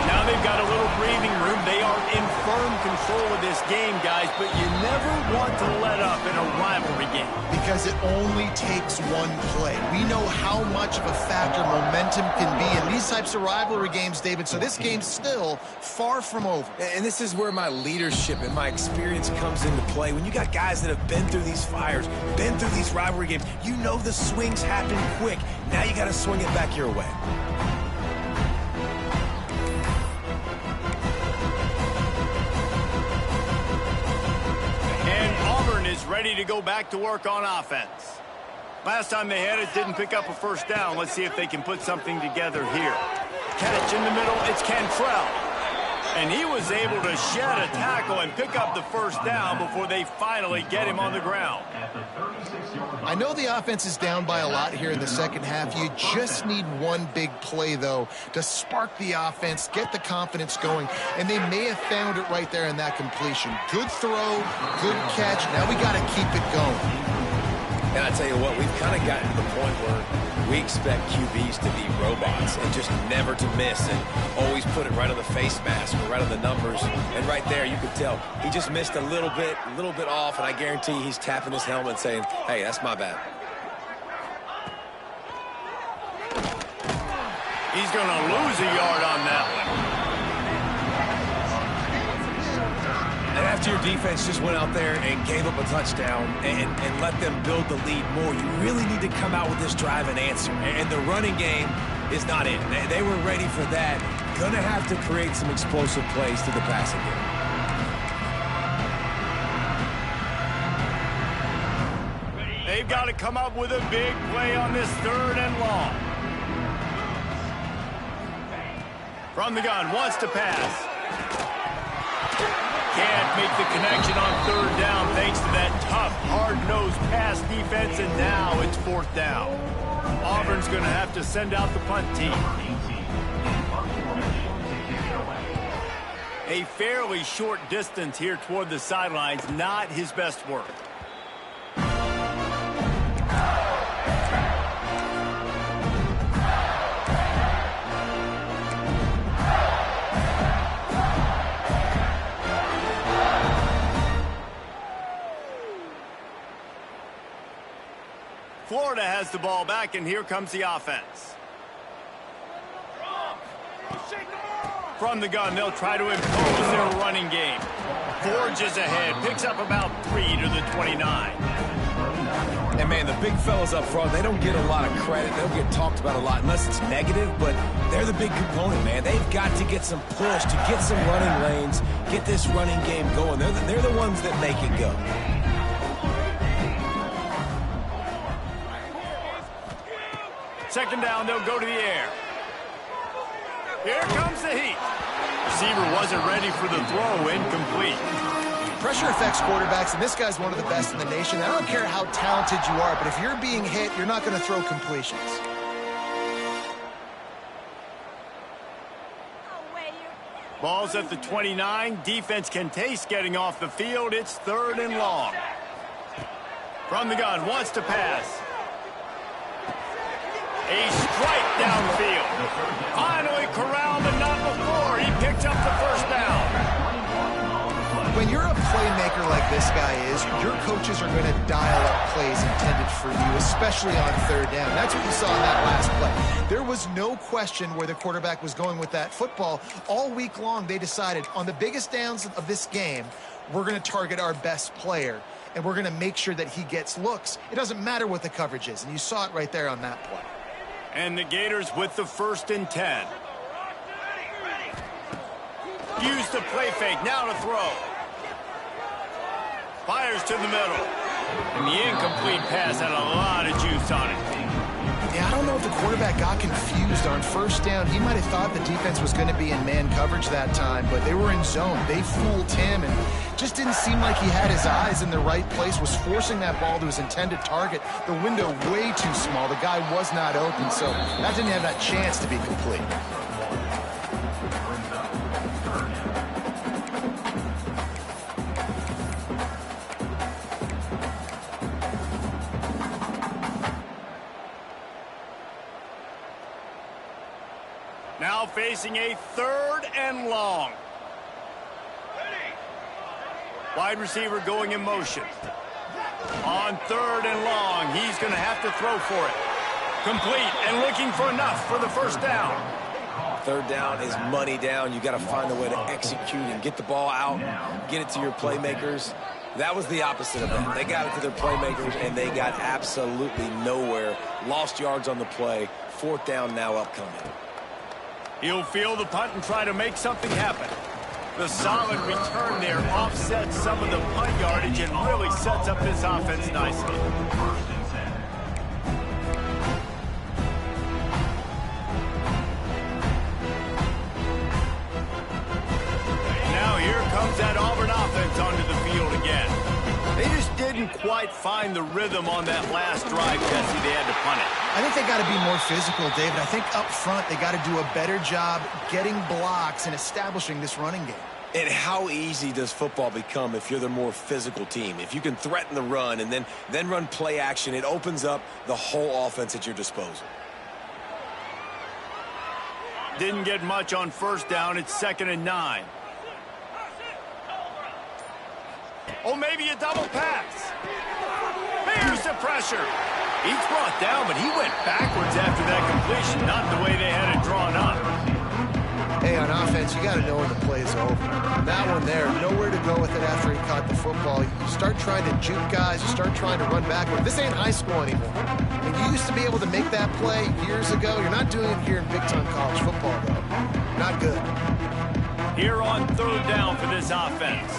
Now they've got a little breathing room. They are in firm control of this game, guys, but you never want to let up in a rivalry game. Because it only takes one play. We know how much of a factor momentum can be in these types of rivalry games, David, so this game's still far from over. And this is where my leadership and my experience comes into play. When you got guys that have been through these fires, been through these rivalry games, you know the swings happen quick. Now you got to swing it back your way. Ready to go back to work on offense. Last time they had it, didn't pick up a 1st down. Let's see if they can put something together here. Catch in the middle, it's Cantrell. And he was able to shed a tackle and pick up the 1st down before they finally get him on the ground. I know the offense is down by a lot here in the second half. You just need one big play, though, to spark the offense, get the confidence going, and they may have found it right there in that completion. Good throw, good catch. Now we got to keep it going. And I tell you what, we've kind of gotten to the point where we expect QBs to be robots and just never to miss and always put it right on the face mask or right on the numbers. And right there, you could tell he just missed a little bit off, and I guarantee he's tapping his helmet saying, hey, that's my bad. He's going to lose a yard on that one. And after your defense just went out there and gave up a touchdown and let them build the lead more, you really need to come out with this drive and answer. And the running game is not it. They were ready for that. Gonna have to create some explosive plays to the passing game. They've got to come up with a big play on this 3rd and long. From the gun, wants to pass. Can't make the connection on 3rd down thanks to that tough, hard-nosed pass defense, and now it's 4th down. Auburn's going to have to send out the punt team. A fairly short distance here toward the sidelines, not his best work. Florida has the ball back, and here comes the offense. From the gun, they'll try to impose their running game. Forges ahead, picks up about 3 to the 29. And, man, the big fellas up front, they don't get a lot of credit. They don't get talked about a lot unless it's negative, but they're the big component, man. They've got to get some push, to get some running lanes, get this running game going. They're the ones that make it go. second down, they'll go to the air. Here comes the heat. Receiver wasn't ready for the throw, incomplete. Pressure affects quarterbacks, and this guy's one of the best in the nation. I don't care how talented you are, but if you're being hit, you're not going to throw completions. Ball's at the 29. Defense can taste getting off the field. It's 3rd and long. From the gun, wants to pass. A strike downfield. Finally corralled, but not before. He picked up the first down. When you're a playmaker like this guy is, your coaches are going to dial up plays intended for you, especially on 3rd down. That's what you saw in that last play. There was no question where the quarterback was going with that football. All week long, they decided on the biggest downs of this game, we're going to target our best player, and we're going to make sure that he gets looks. It doesn't matter what the coverage is, and you saw it right there on that play. And the Gators with the 1st and 10. Use the play fake, now to throw. Fires to the middle. And the incomplete pass had a lot of juice on it. Yeah, I don't know if the quarterback got confused on 1st down. He might have thought the defense was going to be in man coverage that time, but they were in zone. They fooled him, and just didn't seem like he had his eyes in the right place, was forcing that ball to his intended target. The window way too small. The guy was not open, so that didn't have that chance to be complete. Now facing a 3rd and long. Wide receiver going in motion. On 3rd and long, he's going to have to throw for it. Complete and looking for enough for the first down. 3rd down is money down. You got to find a way to execute and get the ball out, get it to your playmakers. That was the opposite of that. They got it to their playmakers, and they got absolutely nowhere. Lost yards on the play. 4th down now upcoming. He'll field the punt and try to make something happen. The solid return there offsets some of the punt yardage and really sets up this offense nicely. Now here comes that Auburn offense onto the field again. They just didn't quite find the rhythm on that last drive, Jesse. They had to punt it. I think they got to be more physical, David. I think up front they got to do a better job getting blocks and establishing this running game. And how easy does football become if you're the more physical team? If you can threaten the run and then run play action, it opens up the whole offense at your disposal. Didn't get much on 1st down. It's 2nd and 9. Oh, maybe a double pass. Here's the pressure. He's brought down, but he went backwards after that completion, not the way they had it drawn up. Hey, on offense, you got to know when the play is over. That one there, nowhere to go with it after he caught the football. You start trying to juke guys, you start trying to run backward. This ain't high school anymore. And you used to be able to make that play years ago. You're not doing it here in big-time college football, though. Not good. Here on 3rd down for this offense.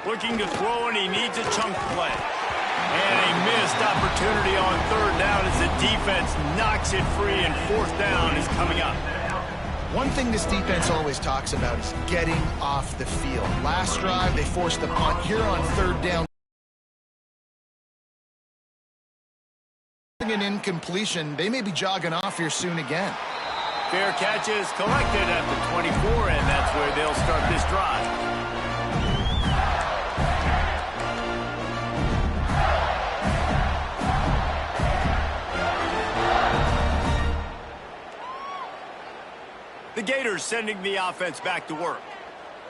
Looking to throw, and he needs a chunk play. And a missed opportunity on 3rd down as the defense knocks it free, and 4th down is coming up. One thing this defense always talks about is getting off the field. Last drive, they forced the punt. Here on 3rd down, an incompletion. They may be jogging off here soon again. Fair catch is collected at the 24, and that's where they'll start this drive. The Gators sending the offense back to work.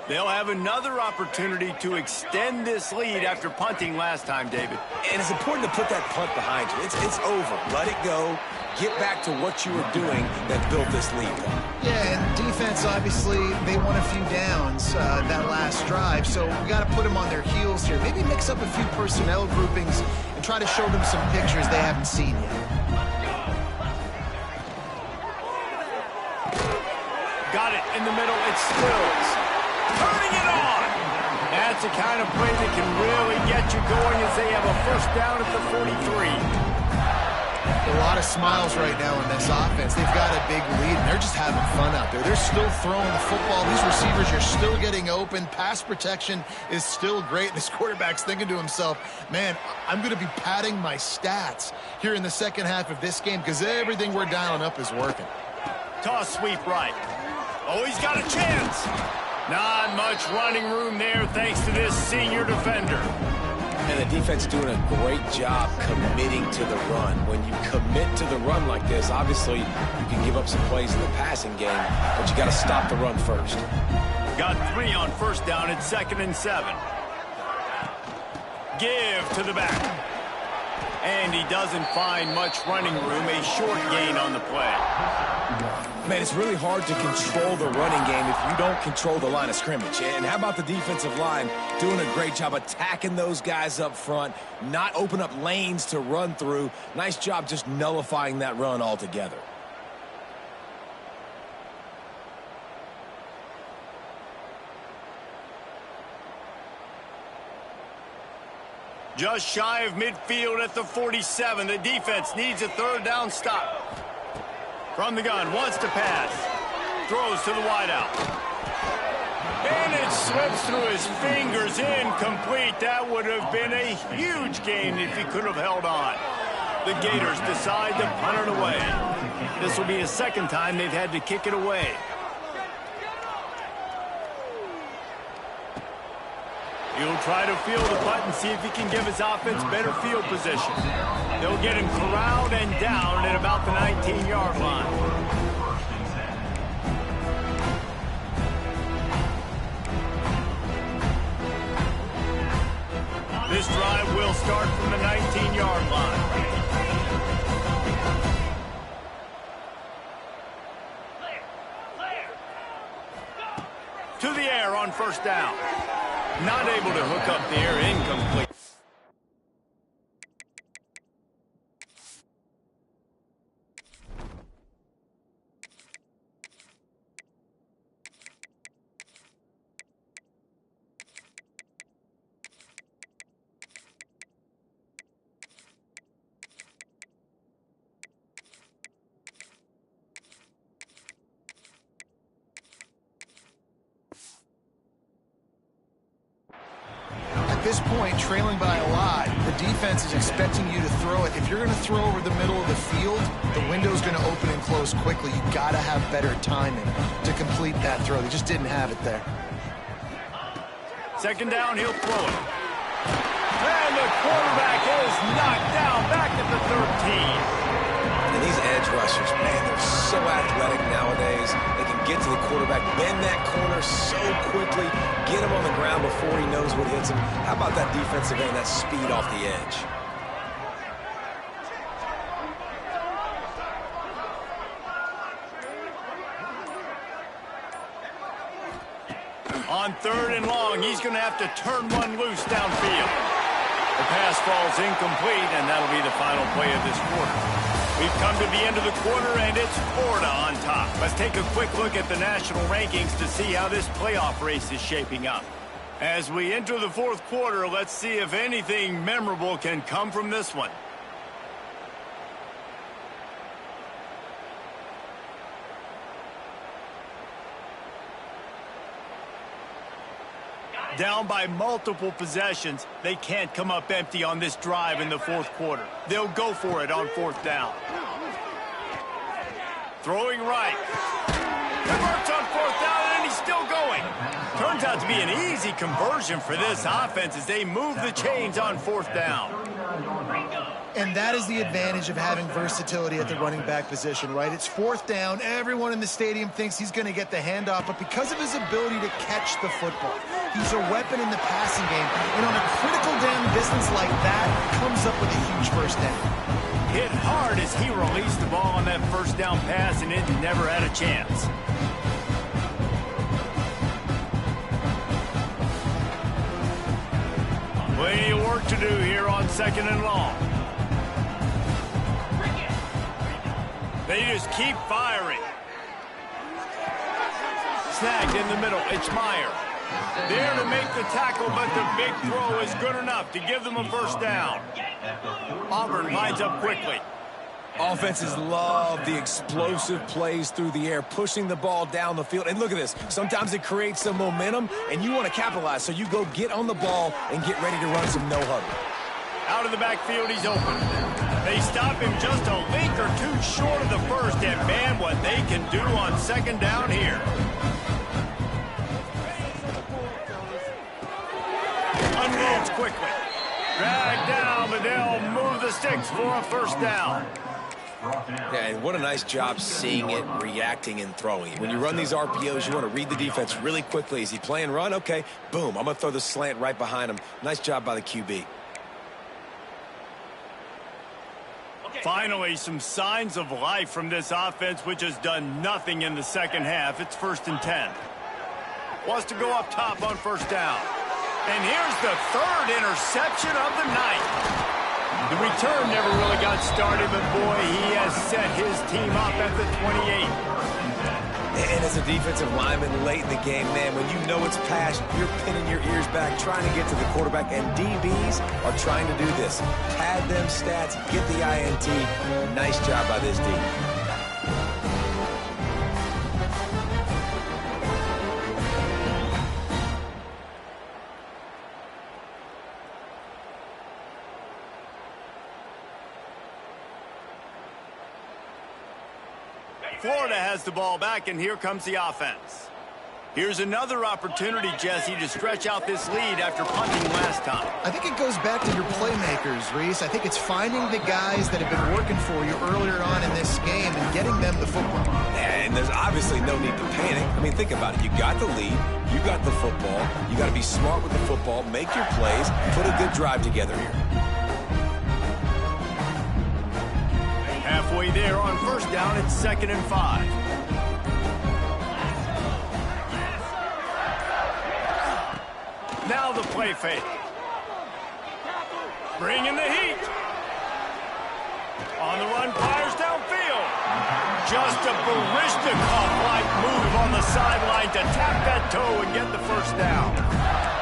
They'll have another opportunity to extend this lead after punting last time, David. And it's important to put that punt behind you. It's over. Let it go. Get back to what you were doing that built this lead. Yeah, and defense, obviously, they won a few downs that last drive, so we got to put them on their heels here. Maybe mix up a few personnel groupings and try to show them some pictures they haven't seen yet. Got it in the middle. It's Stills. Turning it on. That's the kind of play that can really get you going as they have a 1st down at the 43. A lot of smiles right now in this offense. They've got a big lead, and they're just having fun out there. They're still throwing the football. These receivers are still getting open. Pass protection is still great. And this quarterback's thinking to himself, man, I'm going to be padding my stats here in the second half of this game because everything we're dialing up is working. Toss sweep right. Oh, he's got a chance. Not much running room there thanks to this senior defender. And the defense doing a great job committing to the run. When you commit to the run like this, obviously you can give up some plays in the passing game, but you got to stop the run first. Got 3 on first down at 2nd and 7. Give to the back. And he doesn't find much running room. A short gain on the play. Man, it's really hard to control the running game if you don't control the line of scrimmage. And how about the defensive line doing a great job attacking those guys up front, not open up lanes to run through. Nice job just nullifying that run altogether. Just shy of midfield at the 47. The defense needs a 3rd down stop. From the gun, wants to pass. Throws to the wideout. And it slips through his fingers, incomplete. That would have been a huge gain if he could have held on. The Gators decide to punt it away. This will be the 2nd time they've had to kick it away. He'll try to field the punt and see if he can give his offense better field position. They'll get him corralled and down at about the 19-yard line. This drive will start from the 19-yard line. To the air on first down. Not able to hook up the air, incomplete. At this point, trailing by a lot, the defense is expecting you to throw it. If you're going to throw over the middle of the field, the window's going to open and close quickly. You've got to have better timing to complete that throw. They just didn't have it there. 2nd down, he'll throw it. And the quarterback is knocked down back at the 13. And these edge rushers, man, they're so athletic nowadays. They can get to the quarterback, bend that corner so quickly, get him on the ground before he knows what hits him. How about that defensive end, that speed off the edge? On 3rd and long, he's going to have to turn one loose downfield. The pass falls incomplete, and that'll be the final play of this quarter. We've come to the end of the quarter, and it's Florida on top. Let's take a quick look at the national rankings to see how this playoff race is shaping up. As we enter the 4th quarter, let's see if anything memorable can come from this one. Down by multiple possessions, they can't come up empty on this drive in the 4th quarter. They'll go for it on 4th down. Throwing right. Converts on 4th down, and he's still going. Turns out to be an easy conversion for this offense as they move the chains on 4th down. And that is the advantage of having versatility at the running back position, right? It's 4th down. Everyone in the stadium thinks he's going to get the handoff, but because of his ability to catch the football, he's a weapon in the passing game. And on a critical down distance like that, comes up with a huge first down. Hit hard as he released the ball on that first down pass, and it never had a chance. Plenty of work to do here on 2nd and long. They just keep firing. Snagged in the middle. It's Meyer. There to make the tackle, but the big throw is good enough to give them a first down. Auburn lines up quickly. Offenses love the explosive plays through the air, pushing the ball down the field. And look at this. Sometimes it creates some momentum, and you want to capitalize. So you go get on the ball and get ready to run some no-huddle. Out of the backfield, he's open. They stop him just a link or two short of the first, and man, what they can do on second down here. Unloads quickly. Drag down, but they'll move the sticks for a first down. Yeah, and what a nice job seeing it, reacting, and throwing it. When you run these RPOs, you want to read the defense really quickly. Is he playing run? Okay, boom. I'm going to throw the slant right behind him. Nice job by the QB. Finally, some signs of life from this offense, which has done nothing in the second half. It's 1st and 10. Wants to go up top on first down. And here's the third interception of the night. The return never really got started, but boy, he has set his team up at the 28. And as a defensive lineman late in the game, man, when you know it's past, you're pinning your ears back, trying to get to the quarterback, and DBs are trying to do this. Pad them stats, get the INT. Nice job by this D. Florida has the ball back, and here comes the offense. Here's another opportunity, Jesse, to stretch out this lead after punting last time. I think it goes back to your playmakers, Reese. I think it's finding the guys that have been working for you earlier on in this game and getting them the football. And there's obviously no need to panic. I mean, think about it. You got the lead. You got the football. You got to be smart with the football, make your plays, put a good drive together here. Halfway there on first down, it's 2nd and 5. Now the play fake. Bringing the heat. On the run, fires downfield. Just a Baryshnikov-like move on the sideline to tap that toe and get the first down.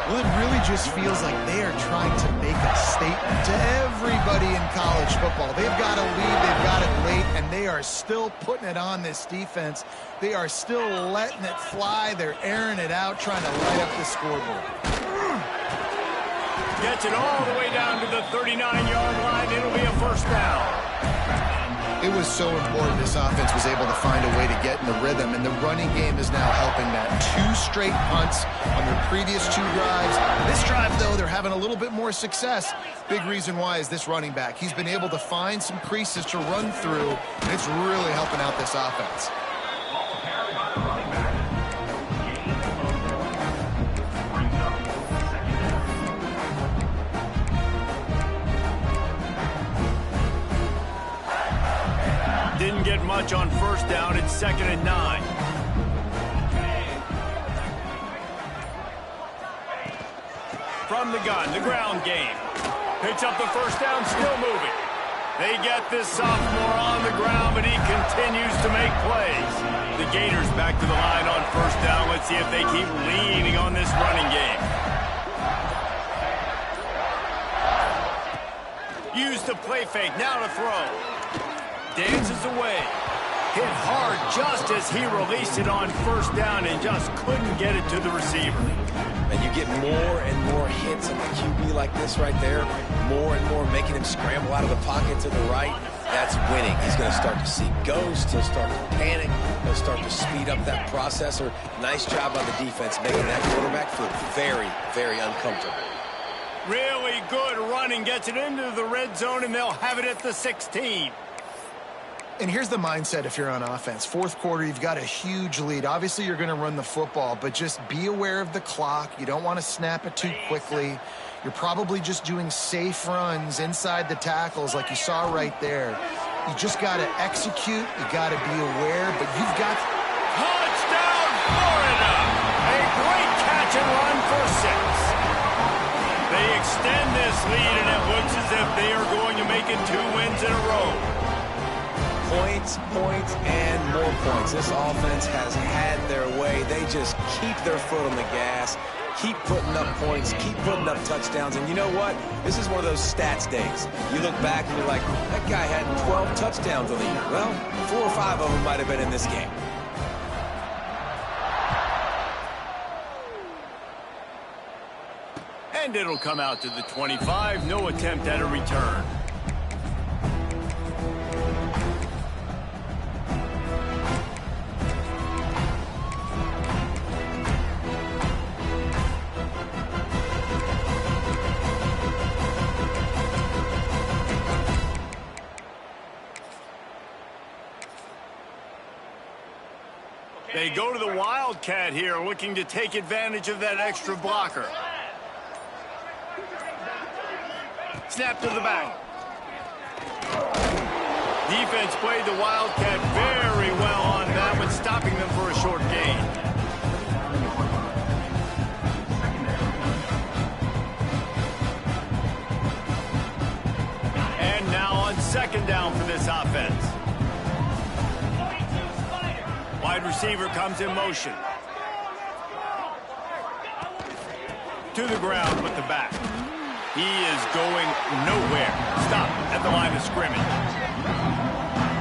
Well, it really just feels like they are trying to make a statement to everybody in college football. They've got a lead, they've got it late, and they are still putting it on this defense. They are still letting it fly. They're airing it out, trying to light up the scoreboard. Gets it all the way down to the 39-yard line. It'll be a first down. It was so important this offense was able to find a way to get in the rhythm, and the running game is now helping that. 2 straight punts on their previous 2 drives. This drive, though, they're having a little bit more success. Big reason why is this running back. He's been able to find some creases to run through, and it's really helping out this offense. Didn't get much on first down. It's 2nd and 9. From the gun, the ground game. Picks up the first down, still moving. They get this sophomore on the ground, but he continues to make plays. The Gators back to the line on first down. Let's see if they keep leaning on this running game. Use the play fake, now to throw. Dances away. Hit hard just as he released it on first down and just couldn't get it to the receiver. And you get more and more hits on the QB like this right there. More and more making him scramble out of the pocket to the right. That's winning. He's going to start to see ghosts. He'll start to panic. He'll start to speed up that processor. Nice job by the defense making that quarterback feel very, very uncomfortable. Really good running. Gets it into the red zone, and they'll have it at the 16. And here's the mindset if you're on offense. 4th quarter, you've got a huge lead. Obviously, you're going to run the football, but just be aware of the clock. You don't want to snap it too quickly. You're probably just doing safe runs inside the tackles like you saw right there. You just got to execute. You got to be aware, but you've got... Touchdown, Florida! A great catch and run for 6. They extend this lead, and it looks as if they are going to make it 2 wins in a row. Points, points, and more points. This offense has had their way. They just keep their foot on the gas. keep putting up points, keep putting up touchdowns. And you know what? This is one of those stats days. You look back and you're like, that guy had 12 touchdowns on the year. Well, 4 or 5 of them might have been in this game. And it'll come out to the 25. No attempt at a return. They go to the Wildcat here, looking to take advantage of that extra blocker. Snap to the back. Defense played the Wildcat very well on that one, stopping them for a short gain. And now on second down for this offense. Wide receiver comes in motion. To the ground with the back. He is going nowhere. Stop at the line of scrimmage.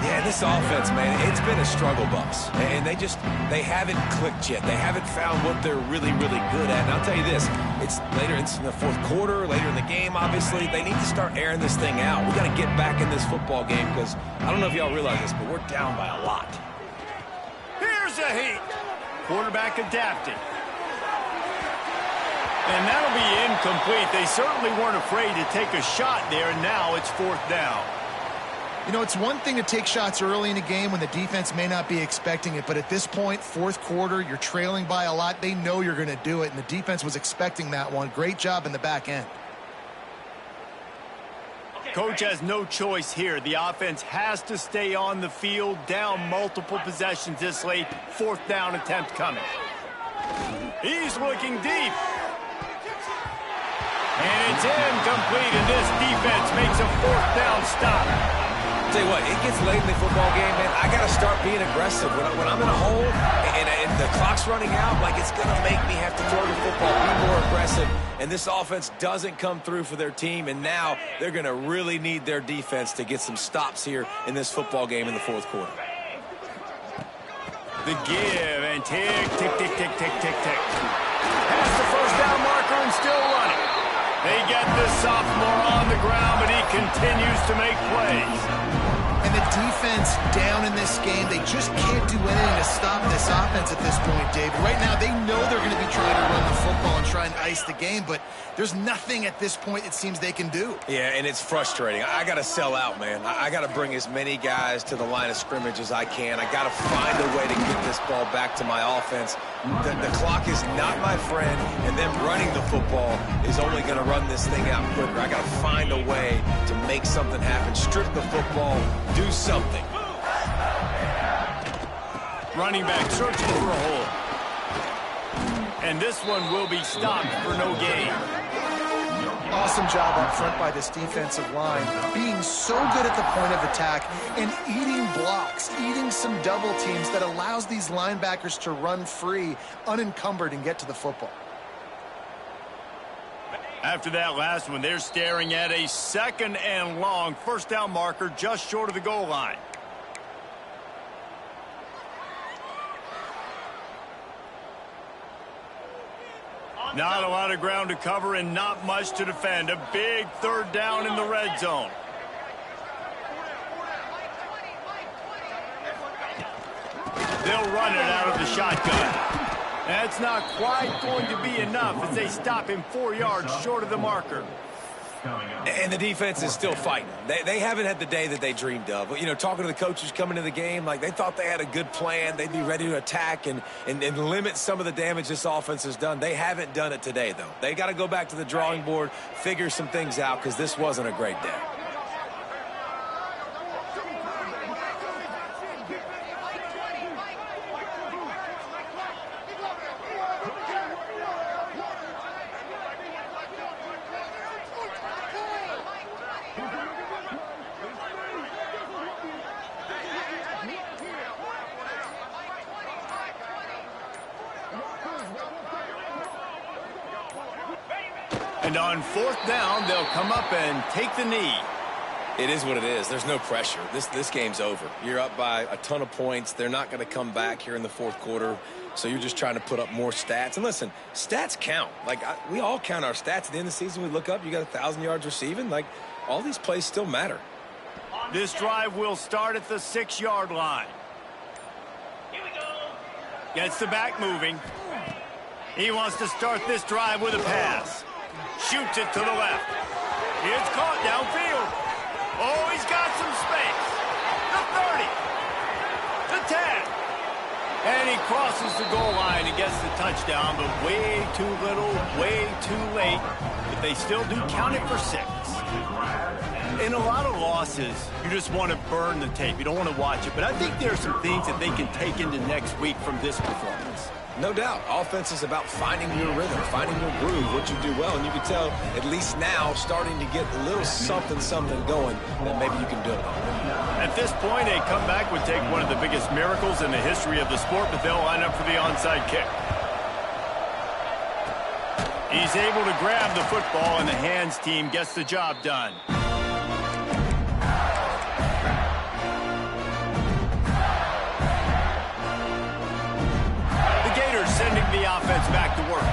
Yeah, this offense, man, it's been a struggle bus. And they haven't clicked yet. They haven't found what they're really, really good at. And I'll tell you this, it's in the fourth quarter, later in the game, obviously. They need to start airing this thing out. We got to get back in this football game because I don't know if y'all realize this, but we're down by a lot. Here's a heat. Quarterback adapting. And that'll be incomplete. They certainly weren't afraid to take a shot there, and now it's fourth down. You know, it's one thing to take shots early in a game when the defense may not be expecting it, but at this point, fourth quarter, you're trailing by a lot. They know you're going to do it, and the defense was expecting that one. Great job in the back end. Coach has no choice here. The offense has to stay on the field, down multiple possessions this late. Fourth down attempt coming. He's looking deep. And it's incomplete, and this defense makes a fourth down stop. Tell you what, it gets late in the football game, man. I got to start being aggressive. When I'm in a hole and the clock's running out, like it's going to make me have to throw the football, be more aggressive. And this offense doesn't come through for their team, and now they're going to really need their defense to get some stops here in this football game in the fourth quarter. The give and tick, tick, tick, tick, tick, tick, tick. Past the first down marker and still running. They get the sophomore on the ground, but he continues to make plays. And the defense down in this game, they just can't do anything to stop this offense at this point, David. Right now, they know they're going to be trying to run the football and try and ice the game, but there's nothing at this point it seems they can do. Yeah, and it's frustrating. I got to sell out, man. I got to bring as many guys to the line of scrimmage as I can. I got to find a way to get this ball back to my offense. The clock is not my friend, and them running the football is only going to run this thing out quicker. I got to find a way to make something happen. Strip the football, do something. Running back searching for a hole. And this one will be stopped for no gain. Awesome job up front by this defensive line, being so good at the point of attack and eating blocks, eating some double teams that allows these linebackers to run free, unencumbered, and get to the football. After that last one, they're staring at a second and long. First down marker just short of the goal line. Not a lot of ground to cover and not much to defend. A big third down in the red zone. They'll run it out of the shotgun. That's not quite going to be enough as they stop him 4 yards short of the marker. And the defense is still fighting. They haven't had the day that they dreamed of. You know, talking to the coaches coming to the game, like they thought they had a good plan. They'd be ready to attack and limit some of the damage this offense has done. They haven't done it today, though. They got to go back to the drawing board, figure some things out, because this wasn't a great day. And on 4th down, they'll come up and take the knee. It is what it is. There's no pressure. This game's over. You're up by a ton of points. They're not going to come back here in the 4th quarter. So you're just trying to put up more stats. And listen, stats count. Like, we all count our stats. At the end of the season, we look up, you got 1,000 yards receiving. Like, all these plays still matter. This drive will start at the 6-yard line. Here we go. Gets the back moving. He wants to start this drive with a pass. Shoots it to the left. It's caught downfield. Oh, he's got some space. The 30. The 10. And he crosses the goal line and gets the touchdown, but way too little, way too late. But they still do count it for 6. In a lot of losses, you just want to burn the tape. You don't want to watch it. But I think there are some things that they can take into next week from this performance. No doubt. Offense is about finding your rhythm, finding your groove, what you do well. And you can tell, at least now, starting to get a little something going that maybe you can build on. At this point, a comeback would take one of the biggest miracles in the history of the sport, but they'll line up for the onside kick. He's able to grab the football, and the hands team gets the job done. Sending the offense back to work.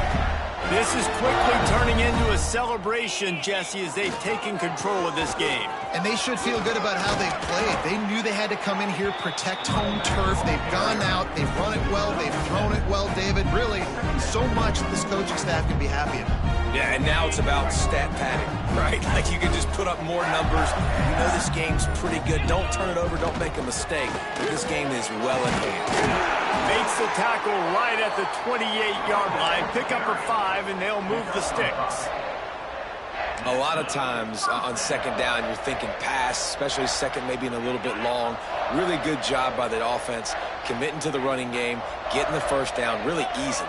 This is quickly turning into a celebration, Jesse, as they've taken control of this game. And they should feel good about how they've played. They knew they had to come in here, protect home turf. They've gone out, they've run it well, they've thrown it well, David. Really, so much that this coaching staff can be happy about. Yeah, and now it's about stat padding, right? Like, you can just put up more numbers. You know this game's pretty good. Don't turn it over. Don't make a mistake. This game is well in hand. Makes the tackle right at the 28-yard line. Pick up for 5, and they'll move the sticks. A lot of times on 2nd down, you're thinking pass, especially 2nd, maybe in a little bit long. Really good job by the offense, committing to the running game, getting the 1st down really easily.